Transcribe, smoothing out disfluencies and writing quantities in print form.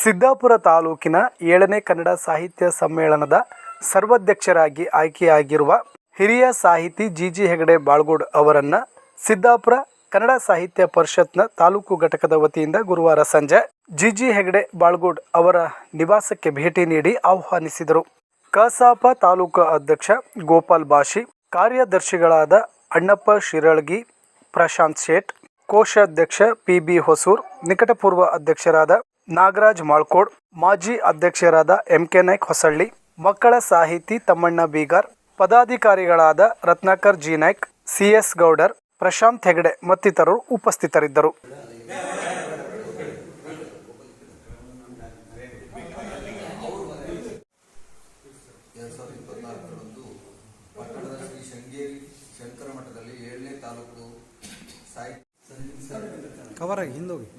ಸಿದ್ದಾಪುರ ತಾಲೂಕಿನ 7ನೇ ಕನ್ನಡ ಸಾಹಿತ್ಯ ಸಮ್ಮೇಳನದ ಸರ್ವಾಧ್ಯಕ್ಷರಾಗಿ ಆಯ್ಕೆಯಾಗಿರುವ ಹಿರಿಯ ಸಾಹಿತಿ ಜಿ ಹೆಗಡೆ ಬಾಳ್ಗೋಡ್ ಅವರನ್ನು ಸಿದ್ದಾಪುರ ಕನ್ನಡ ಸಾಹಿತ್ಯ ಪರಿಷತ್ನ ತಾಲೂಕು ಘಟಕದ ವತಿಯಿಂದ ಗುರುವಾರ ಸಂಜೆ ಜಿ ಹೆಗಡೆ ಬಾಳ್ಗೋಡ್ ಅವರ ನಿವಾಸಕ್ಕೆ ಭೇಟಿ ನೀಡಿ ಆಹ್ವಾನಿಸಿದರು. ಕಸಾಪ ತಾಲೂಕು ಅಧ್ಯಕ್ಷ ಗೋಪಾಲ್ ಬಾಷಿ, ಕಾರ್ಯದರ್ಶಿಗಳಾದ ಅಣ್ಣಪ್ಪ ಶಿರಳಗಿ, ಪ್ರಶಾಂತ್ ಶೇಟ್, ಕೋಶಾಧ್ಯಕ್ಷ ಪಿ.ಬಿ. ಹೊಸೂರ್, ನಿಕಟಪೂರ್ವ ಅಧ್ಯಕ್ಷರಾದ ನಾಗರಾಜ್ ಮಾಳ್ಕೋಡ್, ಮಾಜಿ ಅಧ್ಯಕ್ಷರಾದ ಎಂ.ಕೆ. ನಾಯ್ಕ್ ಹೊಸಳ್ಳಿ, ಮಕ್ಕಳ ಸಾಹಿತಿ ತಮ್ಮಣ್ಣ ಬೀಗಾರ್, ಪದಾಧಿಕಾರಿಗಳಾದ ರತ್ನಾಕರ್ ಜಿ ನಾಯ್ಕ್, ಸಿ.ಎಸ್. ಗೌಡರ್, ಪ್ರಶಾಂತ್ ಹೆಗಡೆ ಮತ್ತಿತರರು ಉಪಸ್ಥಿತರಿದ್ದರು. ಪಟ್ಟಣದ ಶ್ರೀ ಶೃಂಗೇರಿ ಶಂಕರ ಮಠದಲ್ಲಿ 7ನೇ ತಾಲೂಕು ಸಾಹಿತ್ಯ ಕವರ್ ಆಗಿ ಹಿಂದೋಗಿ